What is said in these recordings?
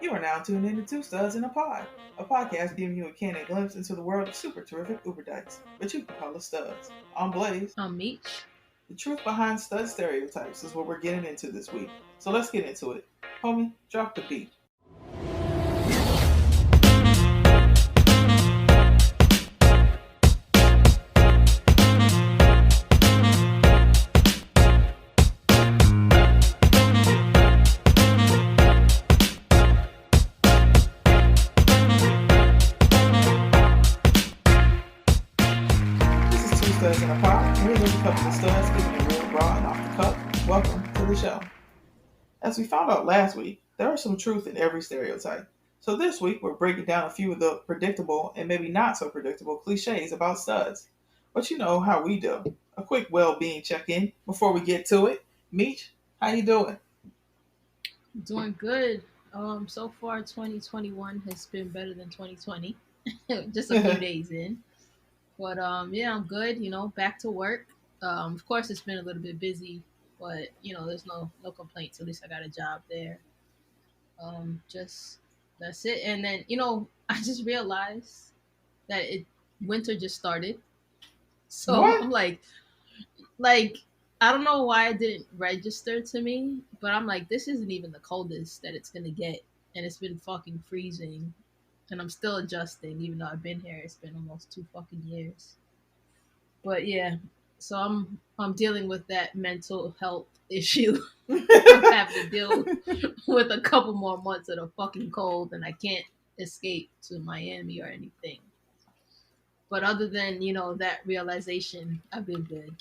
You are now tuned in to Two Studs in a Pod, a podcast giving you a candid glimpse into the world of super terrific uber dykes, but you can call us studs. I'm Blaze. I'm Meech. The truth behind stud stereotypes is what we're getting into this week. So let's get into it. Homie, drop the beat. This is Two Studs in a Pod. We're just a couple of studs giving it real raw and off the cuff. Welcome to the show. As we found out last week, there is some truth in every stereotype. So this week, we're breaking down a few of the predictable and maybe not so predictable cliches about studs. But you know how we do. A quick well-being check-in before we get to it. Meech, how you doing? Doing good. So far 2021 has been better than 2020. Just a few days in. But yeah, I'm good, back to work. Of course it's been a little bit busy, but there's no complaints. At least I got a job there. Just that's it. And then, I just realized that winter just started. So What? I'm like I don't know why it didn't register to me, but I'm like, this isn't even the coldest that it's gonna get, and it's been fucking freezing, and I'm still adjusting, even though I've been here. It's been almost 2 fucking years. But yeah, so I'm dealing with that mental health issue of having to deal with a couple more months of the fucking cold, and I can't escape to Miami or anything. But other than that realization, I've been good.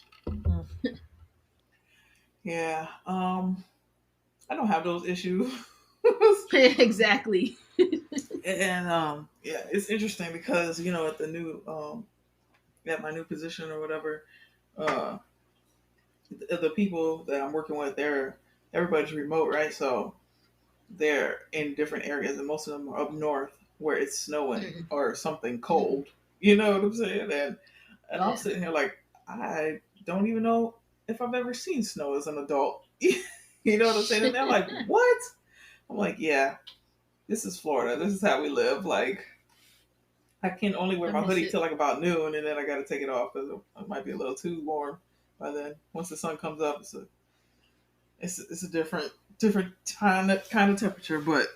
Yeah, I don't have those issues. Exactly. And yeah, it's interesting because at the new at my new position or whatever, uh the people that I'm working with, everybody's remote, right? So they're in different areas, and most of them are up north where it's snowing Mm. or something Mm. cold. You know what I'm saying? And I'm Yeah. sitting here like, I don't even know if I've ever seen snow as an adult. You know what I'm saying? And they're like, what? I'm like, yeah, this is Florida. This is how we live. Like, I can only wear I my miss hoodie it. till like about noon, and then I got to take it off because it might be a little too warm by then. Once the sun comes up, it's a different kind of temperature. But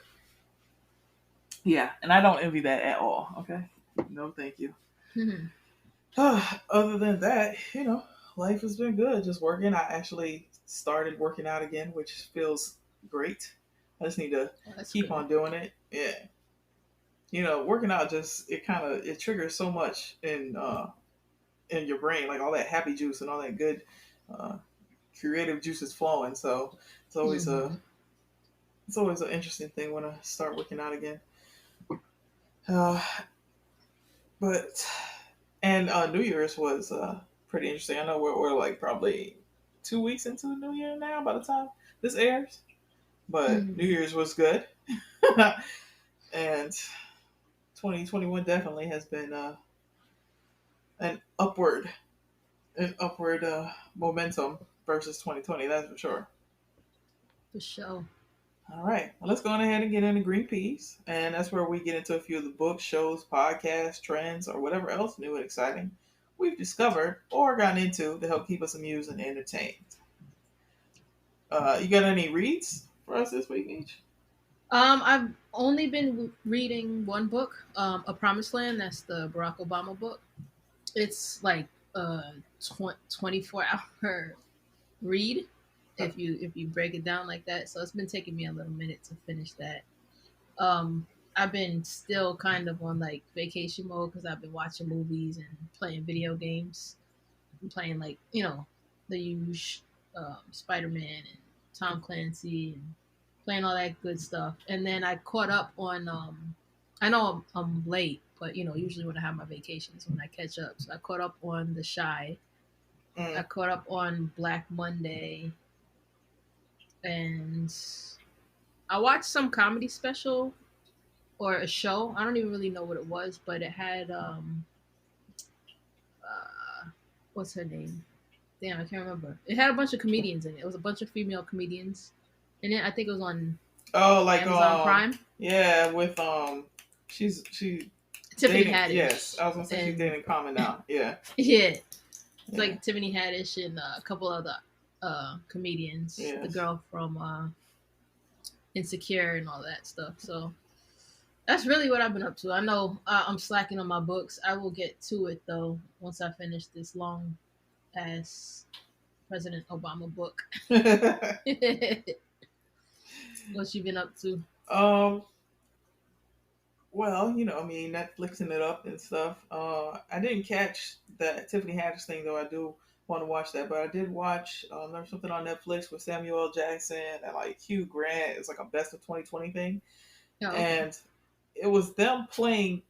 yeah, and I don't envy that at all. Okay, no, thank you. Mhm. Other than that, life has been good. Just working. I actually started working out again, which feels great. I just need to Oh, that's keep good. on doing it. Yeah, working out just it triggers so much in your brain, like all that happy juice and all that good uh, creative juice is flowing. So it's always a Hmm. it's always an interesting thing when I start working out again. Uh, but and New Year's was pretty interesting. I know we're like probably 2 weeks into the new year now by the time this airs, but New Hmm. Year's was good, and 2021 definitely has been an upward momentum versus 2020. That's for sure. For sure. All right. Well, let's go on ahead and get into Green Peas. And that's where we get into a few of the books, shows, podcasts, trends, or whatever else new and exciting we've discovered or gotten into to help keep us amused and entertained. You got any reads for us this week, each? I've only been reading one book, A Promised Land. That's the Barack Obama book. It's like a 24-hour read if you break it down like that. So it's been taking me a little minute to finish that. Um, I've been still kind of on like vacation mode because I've been watching movies and playing video games. I'm playing like the usual Spider Man and Tom Clancy and playing all that good stuff. And then I caught up on. I know I'm late, but usually when I have my vacations, when I catch up, so I caught up on The Shy. I Mm. caught up on Black Monday, and I watched some comedy special or a show. I don't even really know what it was, but it had uh what's her name? Damn, I can't remember. It had a bunch of comedians in it. It was a bunch of female comedians, and then I think it was on. Oh, like Amazon Prime. yeah, with she Tiffany dating. Yes, Haddish I was gonna say she's and dating Common now. Yeah, yeah, it's yeah, like Tiffany Haddish and a couple other comedians. The yes. girl from Insecure and all that stuff. So that's really what I've been up to. I know I'm slacking on my books. I will get to it though once I finish this long ass President Obama book. What you been up to? um. Well, I mean, Netflixing it up and stuff. I didn't catch that Tiffany Haddish thing though. I do want to watch that, but I did watch. There's something on Netflix with Samuel L. Jackson and like Hugh Grant. It's like a best of 2020 thing, Oh, okay. and it was them playing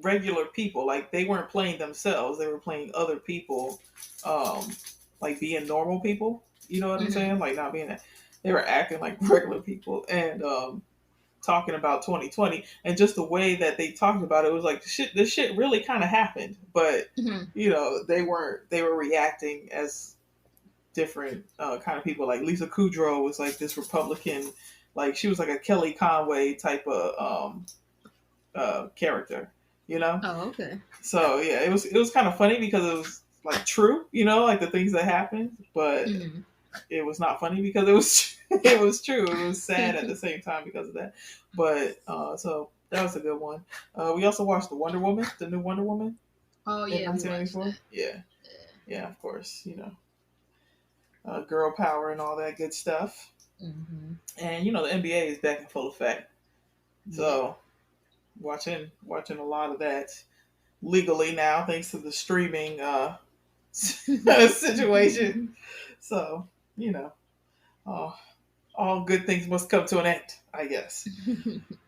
regular people. Like they weren't playing themselves; they were playing other people, um, like being normal people. You know what I'm Hmm. saying? Like not being. They were acting like regular people, and talking about 2020, and just the way that they talked about it was like shit. This shit really kind of happened, but Hmm. they weren't. They were reacting as different kind of people. Like Lisa Kudrow was like this Republican, like she was like a Kelly Conway type of character, you know. Oh, okay. So yeah, it was kind of funny because it was like true, like the things that happened, but Hmm. it was not funny because it was it was true. It was sad at the same time because of that. But so that was a good one. We also watched the Wonder Woman, the new Wonder Woman Oh in yeah, we watched 1994. that. Yeah, yeah, of course, girl power and all that good stuff. Hmm. And the NBA is back in full effect. Yeah. So watching a lot of that legally now, thanks to the streaming situation. So you know, uh, all good things must come to an end, I guess.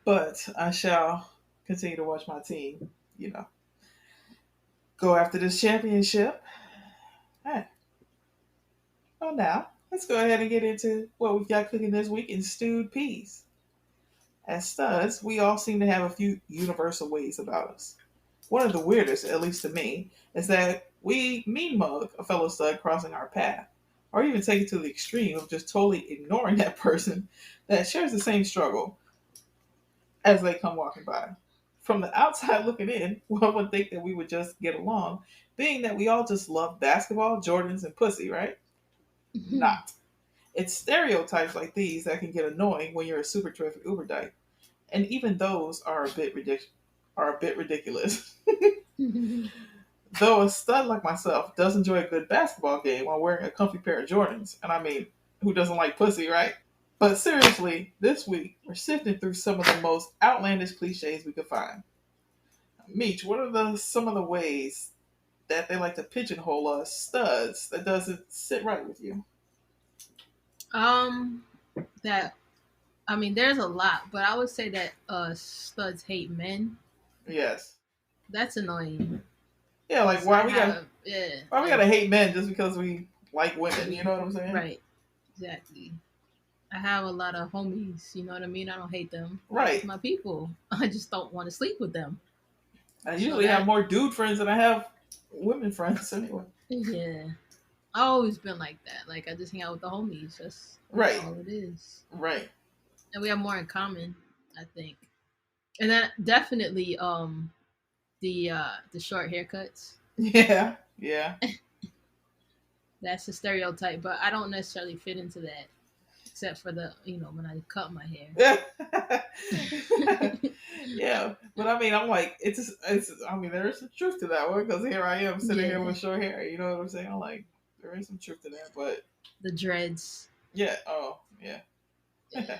But I shall continue to watch my team, go after this championship. Hey, well, now let's go ahead and get into what we've got cooking this week in stewed peas. As studs, we all seem to have a few universal ways about us. One of the weirdest, at least to me, is that we mean mug a fellow stud crossing our path, or even take it to the extreme of just totally ignoring that person that shares the same struggle as they come walking by. From the outside looking in, one would think that we would just get along, being that we all just love basketball, Jordans, and pussy, right? Not. It's stereotypes like these that can get annoying when you're a super terrific Uber dyke, and even those are a bit ridiculous. Though a stud like myself does enjoy a good basketball game while wearing a comfy pair of Jordans, and I mean, who doesn't like pussy, right? But seriously, this week we're sifting through some of the most outlandish cliches we could find. Meech, what are some of the ways that they like to pigeonhole us studs that doesn't sit right with you? um, that I mean, there's a lot, but I would say that studs hate men. Yes. That's annoying Yeah, like because I have yeah, why we like gotta hate men just because we like women, you we know what I'm saying? right exactly. I have a lot of homies. You know what I mean? I don't hate them. It's Right. my people. I just don't want to sleep with them. I So usually have that more dude friends than I have women friends anyway. yeah, I always been like that. Like I just hang out with the homies. That's Right. all it is. Right. And we have more in common, I think. And then definitely the short haircuts. Yeah. Yeah. That's a stereotype, but I don't necessarily fit into that, except for the when I cut my hair. Yeah. Yeah. But I mean, I'm like, I mean, there is some truth to that one because here I am sitting here Yeah, with short hair. You know what I'm saying? I'm like, there is some truth to that. But the dreads. yeah. Oh, yeah. Yeah,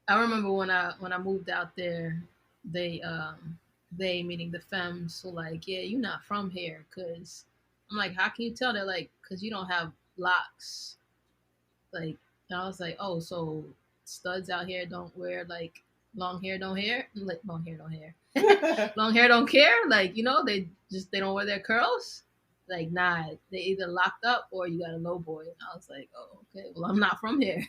I remember when I moved out there, they they meaning the femmes were like, yeah, you're not from here, cause I'm like, how can you tell? They're like, cause you don't have locks. Like, and I was like, oh, so studs out here don't wear like long hair, don't hair, like long hair, don't hair, long hair, don't care. Like, they don't wear their curls. Like, nah, they either locked up or you got a low boy. And I was like, oh, okay, well, I'm not from here.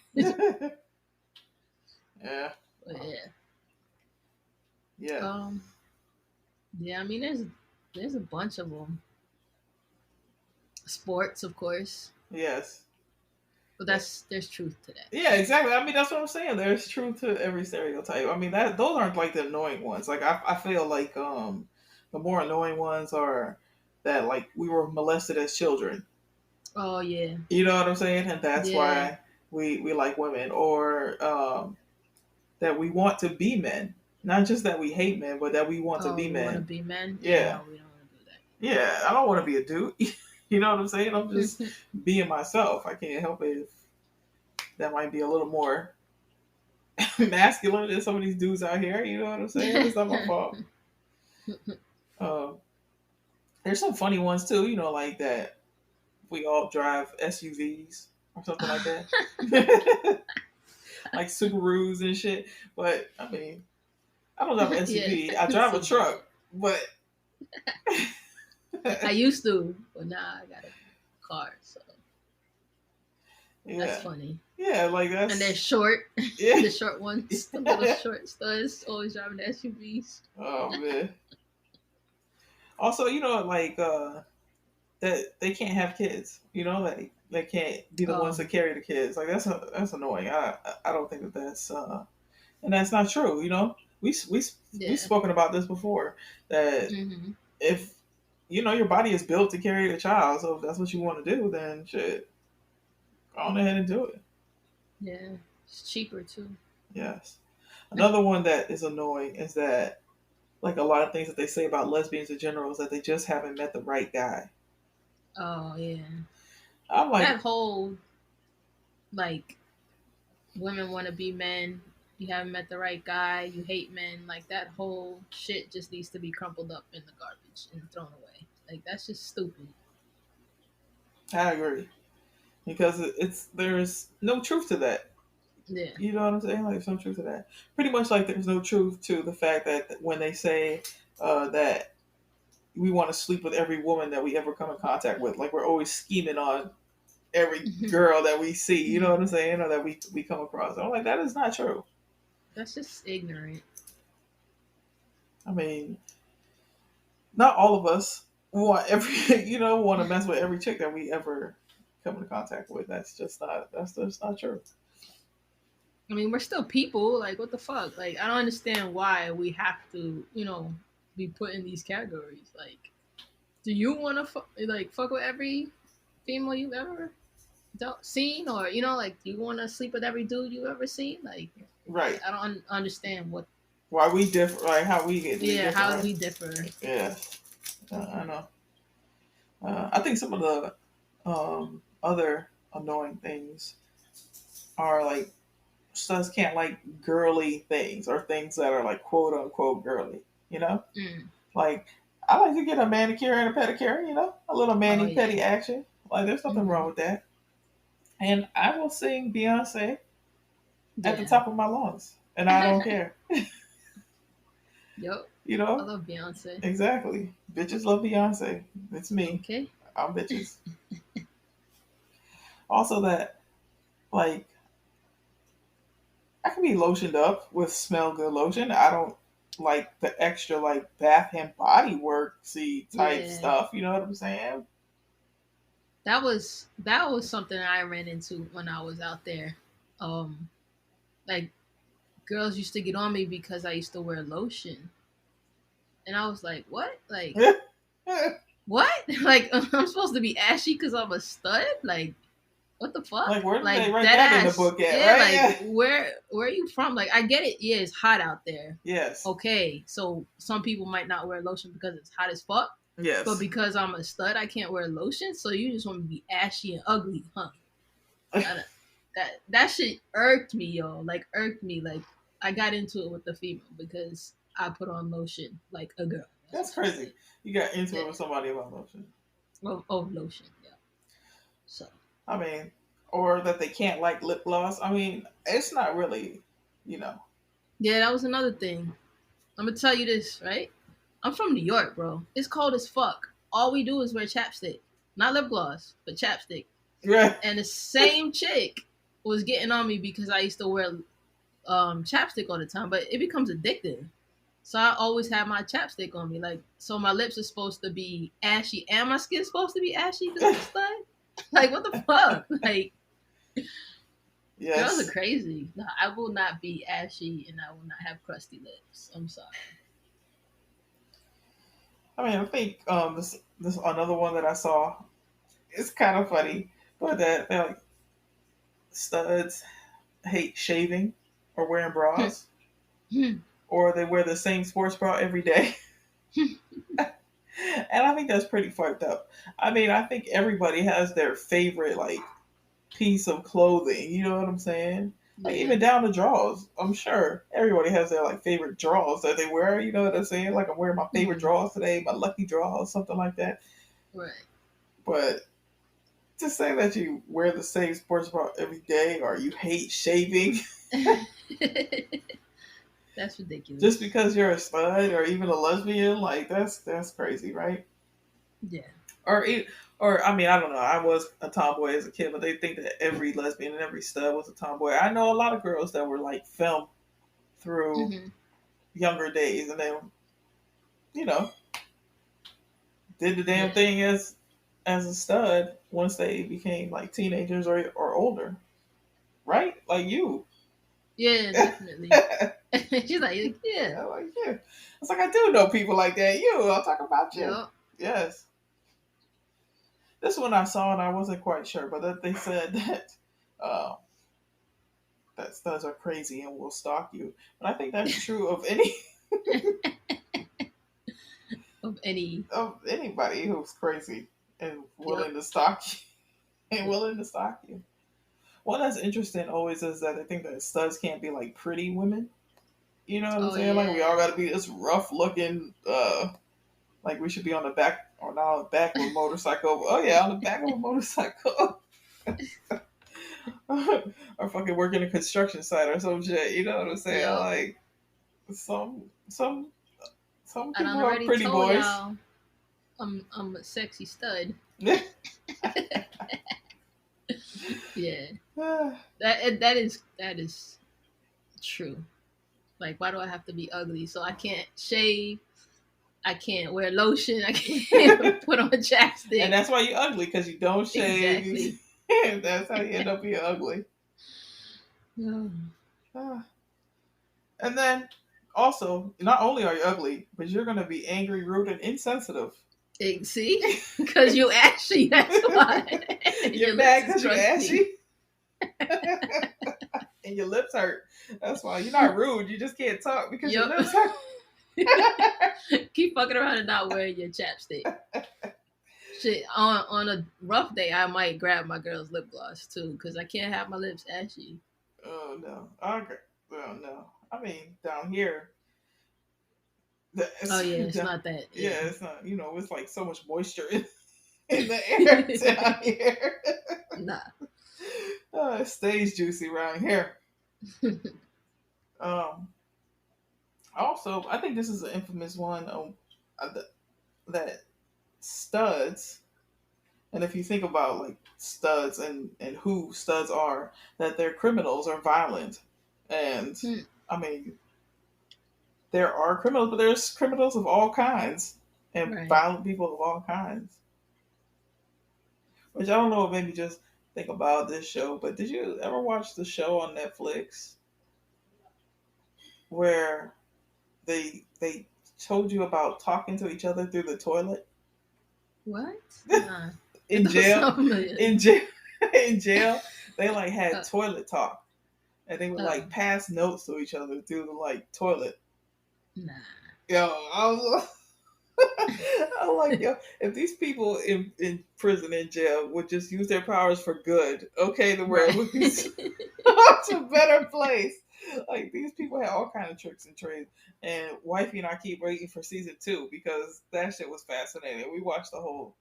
Yeah. But Oh, yeah, yeah. um, yeah. I mean, there's a bunch of them. Sports, of course. Yes. But there's truth to that. Yeah, exactly. I mean, that's what I'm saying. There's truth to every stereotype. I mean, that those aren't like the annoying ones. Like I feel like the more annoying ones are that like we were molested as children. Oh yeah, You know what I'm saying? And that's yeah. why we like women, or that we want to be men. Not just that we hate men, but that we want to Oh, be we want to men. be men. Yeah, Yeah, no, we don't want to do yeah. I don't want to be a dude. You know what I'm saying? I'm just that. being myself. I can't help it if that might be a little more masculine than some of these dudes out here. You know what I'm saying? It's not my fault. Um, there's some funny ones too. You know, like that we all drive SUVs or something like that, like Subarus and shit. But I mean, I don't drive an Yeah, SUV. I drive a Subaru. truck, but I used to, but now I got a car, so that's yeah, funny. yeah, like And they're that's short, yeah. the short ones, the little short studs, always driving the SUVs. Oh man. Also, you know, like that they can't have kids. You know, like they can't be the ones Oh, that carry the kids. Like that's annoying. I don't think that that's and that's not true. You know, we've yeah. spoken about this before that Hmm. if you know your body is built to carry a child, so if that's what you want to do, then shit, go on ahead and do it. Yeah, it's cheaper too. Yes. Another one that is annoying is that like a lot of things that they say about lesbians in general is that they just haven't met the right guy. Oh yeah, I'm that like, whole like women want to be men. You haven't met the right guy. You hate men. Like that whole shit just needs to be crumpled up in the garbage and thrown away. Like that's just stupid. I agree because it's there's no truth to that. Yeah. You know what I'm saying? Like there's no truth to that. Pretty much like there's no truth to the fact that when they say that we want to sleep with every woman that we ever come in contact with, like we're always scheming on every girl that we see. You know what I'm saying? Or that we come across. I'm like that is not true. That's just ignorant. I mean, not all of us want every want to mess with every chick that we ever come into contact with. That's just not true. I mean, we're still people. Like, what the fuck? Like, I don't understand why we have to, be put in these categories. Like, do you want to fuck with every female you've ever seen, or like, do you want to sleep with every dude you've ever seen? Like, Right. I don't understand what. Why we differ? Like how we get to be Yeah, different, how right? we differ. Yeah, I know. I think some of the other annoying things are like studs can't like girly things or things that are like quote unquote girly. You know, Mm. like I like to get a manicure and a pedicure. You know, a little Oh mani yeah. petty action. Like there's nothing Hmm. wrong with that. And I will sing Beyonce at the Yeah. top of my lungs, and I don't care. Yep. You I know, love Beyonce. exactly. Bitches love Beyonce. It's me. Okay. I'm bitches. Also, that like I can be lotioned up with smell good lotion. I don't like the extra like bath and body worksy type Yeah. stuff. You know what I'm saying? That was something I ran into when I was out there. Um, like girls used to get on me because I used to wear lotion, and I was like, "What? Like what? Like I'm supposed to be ashy because I'm a stud? Like what the fuck? Like where did they Like write dead that in the ass? book at? Yeah. Right? Like Yeah. where are you from? Like I get it. Yeah, it's hot out there. Yes. Okay, so some people might not wear lotion because it's hot as fuck. But Yes. because I'm a stud, I can't wear lotion. So you just want me to be ashy and ugly, huh? That shit irked me, yo. Like irked me. Like I got into it with the female because I put on lotion like a girl. That's That's what she crazy. said. You got into it Yeah. with somebody about lotion. Oh, lotion. Yeah. So I mean, or that they can't like lip gloss. I mean, it's not really, you know. yeah, that was another thing. I'm gonna tell you this, right? I'm from New York, bro. It's cold as fuck. All we do is wear chapstick, not lip gloss, but chapstick. Right. And the same chick was getting on me because I used to wear chapstick all the time, but it becomes addictive. So I always have my chapstick on me. Like, so my lips are supposed to be ashy and my skin's supposed to be ashy because I'm a stud. Like, what the fuck? Like, Girls are Yes. crazy. No, I will not be ashy and I will not have crusty lips. I'm sorry. I mean, I think this another one that I saw. It's kind of funny, but that they're like studs hate shaving or wearing bras, or they wear the same sports bra every day. And I think that's pretty fucked up. I mean, I think everybody has their favorite like piece of clothing. You know what I'm saying? Like Yeah. even down to drawers. I'm sure everybody has their like favorite drawers that they wear. You know what I'm saying? Like I'm wearing my favorite Hmm. drawers today, my lucky draw or something like that. Right. But to say that you wear the same sports bra every day or you hate shaving That's just ridiculous. because you're a stud or even a lesbian, like that's crazy, right? Yeah. Or or I mean, I don't know. I was a tomboy as a kid, but they think that every lesbian and every stud was a tomboy. I know a lot of girls that were like filmed through Hmm. younger days, and then you know did the damn Yeah. thing as a stud once they became like teenagers or older, right? Like you. Yeah, Yeah, definitely. She's like, yeah. like yeah. It's like I do know people like that. You, I'll talk about you. Yup. Yes. This one I saw and I wasn't quite sure, but that they said uh, that studs are crazy and will stalk you. But I think that's true of any Of any. of anybody who's crazy and willing Yup. to stalk you and Yup. willing to stalk you. One that's interesting always is that I think that studs can't be like pretty women. You know what I'm Oh saying? Like we all yeah. got to be this rough looking. Like we should be on the back or not on the back of a motorcycle. Oh yeah, on the back of a motorcycle. Or fucking working a construction site or some shit. You know what I'm saying? Yup. Like some I done people are already pretty told boys. y'all I'm a sexy stud. Yeah. That is true. Like, why do I have to be ugly? So I can't shave. I can't wear lotion. I can't put on And chapstick. that's why you're ugly because you don't shave. Exactly. And that's how you end up being ugly. Um, Ah. And then also, not only are you ugly, but you're gonna be angry, rude, and insensitive. See, because you ashy. That's why your You're lips mad is because you're crusty. ashy and your lips hurt. That's why you're not rude. You just can't talk because your Yep. lips hurt. Keep fucking around and not wearing your chapstick. Shit, on a rough day, I might grab my girl's lip gloss too, because I can't have my lips ashy. Oh no. Okay. Oh no. I mean, down here, Oh it's, yeah, it's not that. yeah, Yeah. it's not. It's like so much moisture in the air down here. Nah. It stays juicy around here. Um. Also, I think this is an infamous one. That studs, and if you think about like studs and who studs are, that they're criminals or violent, and Hmm. I mean there are criminals, but there's criminals of all kinds and Right. violent people of all kinds. Which I don't know what made me just think about this show, but did you ever watch the show on Netflix where they told you about talking to each other through the toilet What? Nah. It in don't jail? sound familiar. In jail, in jail, they like had Uh, toilet talk, and they would oh, like pass notes to each other through the like toilet. nah. Yo, I was I'm like, yo, if these people in prison and jail would just use their powers for good, okay, the world Right. would be such a better place. Like these people had all kind of tricks and trades. And wifey and I keep waiting for season 2 because that shit was fascinating. We watched the whole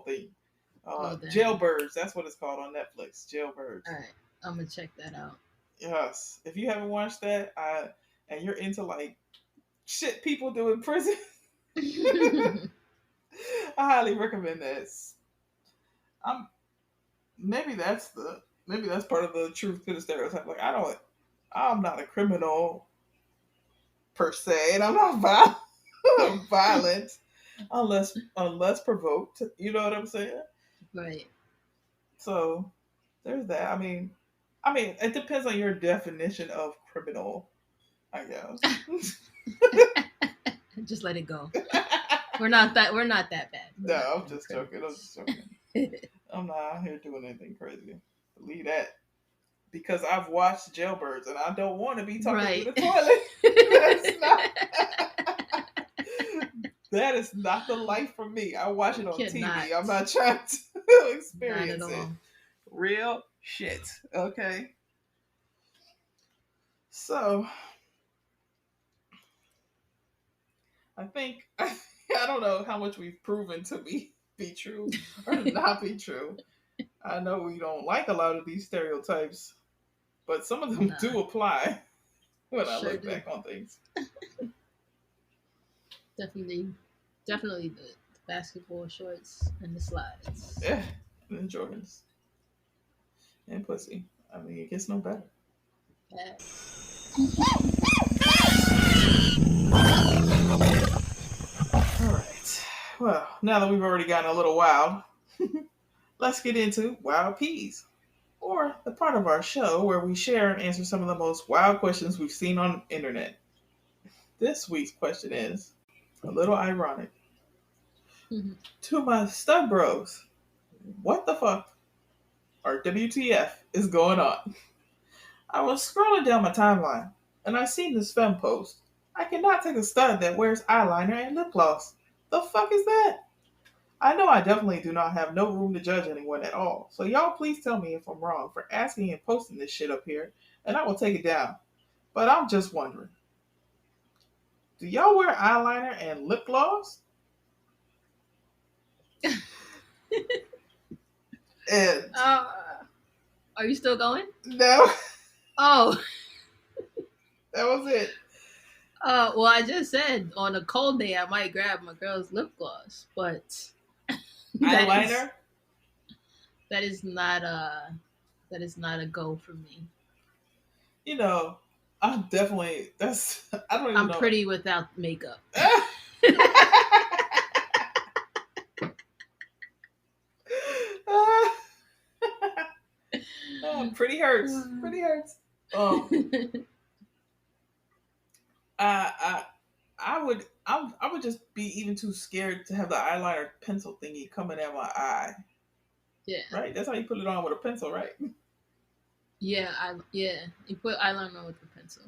thing. Oh damn. Jailbirds, that's what it's called on Netflix. Jailbirds. All right. I'm gonna check that out. Yes. If you haven't watched that, and you're into like shit people do in prison, I highly recommend this. I'm maybe that's part of the truth to the stereotype. Like I'm not a criminal per se, and I'm not violent unless provoked. You know what I'm saying? Right. So there's that. I mean, I mean, it depends on your definition of criminal, I guess. Just let it go. We're not that bad. We're No, not I'm just joking. I'm just joking. criminals. I'm not out here doing anything crazy. Believe that. Because I've watched jailbirds and I don't want to be talking through Right. the toilet. That's not that is not the life for me. I watch it on Cannot. TV. I'm not trying to Not at experience it. all. Real shit. Okay. So I think I don't know how much we've proven to be true or not be true. I know we don't like a lot of these stereotypes, but some of them Nah. do apply when I Sure look do. back on things. Definitely the basketball shorts and the slides. Yeah, and Jordans and pussy. I mean, it gets no better. Facts. All right. Well, now that we've already gotten a little wild, let's get into wild peas, or the part of our show where we share and answer some of the most wild questions we've seen on the internet. This week's question is a little ironic. Mhm. To my stud bros, what the fuck or WTF is going on? I was scrolling down my timeline and I seen this femme post. I cannot take a stud that wears eyeliner and lip gloss. The fuck is that? I know I definitely do not have no room to judge anyone at all, so y'all please tell me if I'm wrong for asking and posting this shit up here, and I will take it down. But I'm just wondering, do y'all wear eyeliner and lip gloss? And Are you still going? no, Oh, that was it. well, I just said on a cold day I might grab my girl's lip gloss, but Eyeliner? that is not a go for me. You know, I'm definitely, I don't even I'm know. pretty without makeup. Pretty hurts. Pretty hurts. Um, I, I would just be even too scared to have the eyeliner pencil thingy coming at my eye. Yeah. Right? That's how you put it on with a pencil, right? Yeah. You put eyeliner with the pencil.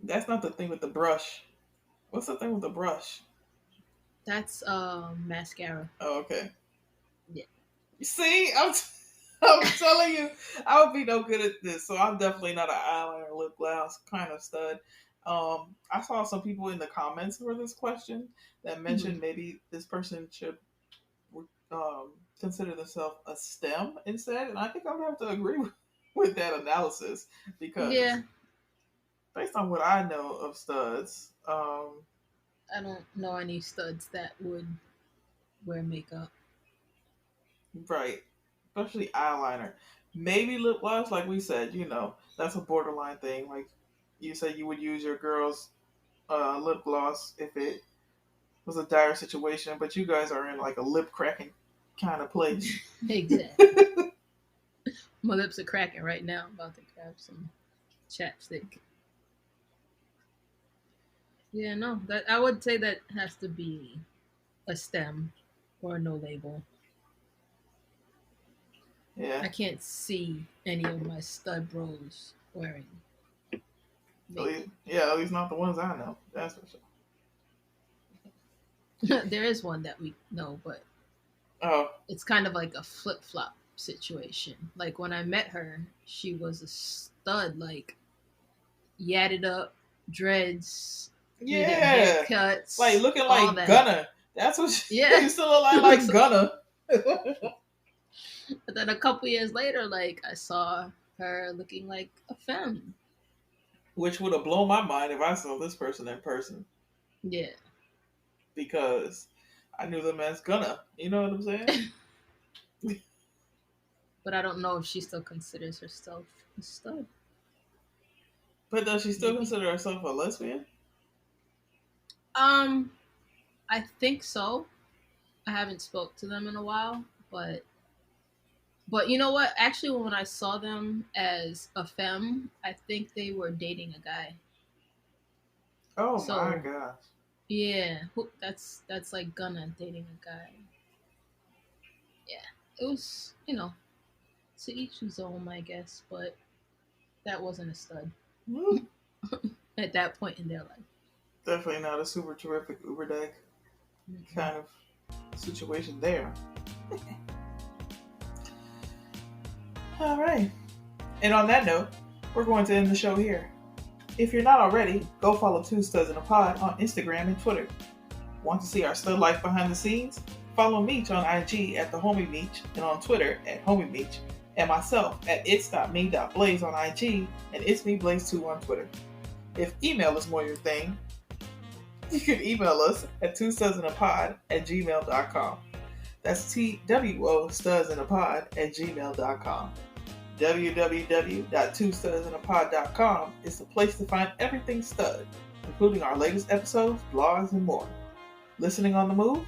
That's not the thing with the brush. What's the thing with the brush? That's mascara. Oh, okay. Yeah. See, I'm telling you, I would be no good at this. So I'm definitely not an eyeliner lip gloss kind of stud. I saw some people in the comments for this question that mentioned maybe this person should um, consider themselves a STEM instead, and I think I would have to agree with that analysis because Yeah. based on what I know of studs, I don't know any studs that would wear makeup. right, especially eyeliner, maybe lip gloss, like we said, that's a borderline thing. Like you said, you would use your girl's lip gloss if it was a dire situation, but you guys are in like a lip cracking kind of place. Exactly. My lips are cracking right now. I'm about to grab some chapstick. Yeah, no, that I would say that has to be a stem or a no label. Yeah, I can't see any of my stud bros wearing makeup. at least not the ones I know. That's for sure. There is one that we know, but Oh, it's kind of like a flip flop situation. Like when I met her, she was a stud, like yadded up, dreads, needed yeah, haircuts, like looking all like that. Gunna. That's what she Yeah. used to look like Gunna. But then a couple years later, like I saw her looking like a femme. Which would have blown my mind if I saw this person in person Yeah. because I knew them as Gunna. You know what I'm saying? But I don't know if she still considers herself a stud. But does she still Maybe. consider herself a lesbian? Um, I think so. I haven't spoke to them in a while, but But you know what? Actually, when I saw them as a femme, I think they were dating a guy. Oh my So gosh. yeah, that's like Gunna dating a guy. Yeah, it was to each his own, I guess. But that wasn't a stud Woo. at that point in their life. Definitely not a super terrific Uber deck Mm-mm. kind of situation there. All right. And on that note, we're going to end the show here. If you're not already, go follow Two Studs in a Pod on Instagram and Twitter. Want to see our stud life behind the scenes? Follow Meech on IG at the Homie Meech and on Twitter at Homie Meech, and myself at its.me.blaze on IG and it's me Blaze2 on Twitter. If email is more your thing, you can email us at twostudsinapod@gmail.com. That's TWO studsinapod at gmail.com. www.twostudsinapod.com is the place to find everything stud, including our latest episodes, blogs, and more. Listening on the move?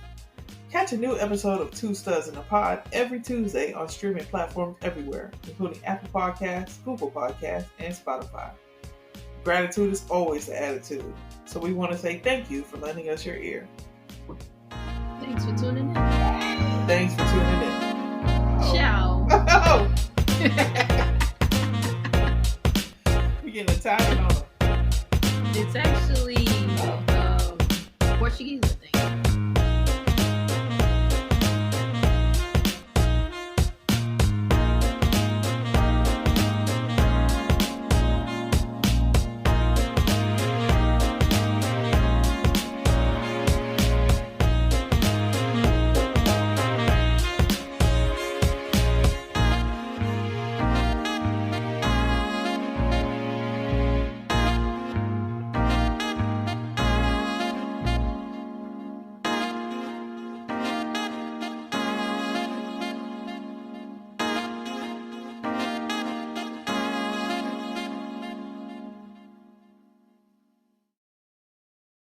Catch a new episode of Two Studs in a Pod every Tuesday on streaming platforms everywhere, including Apple Podcasts, Google Podcasts, and Spotify. Gratitude is always the attitude, so we want to say thank you for lending us your ear. Thanks for tuning in. Thanks for tuning in. Ciao. Oh. We're getting a timing on them. It's actually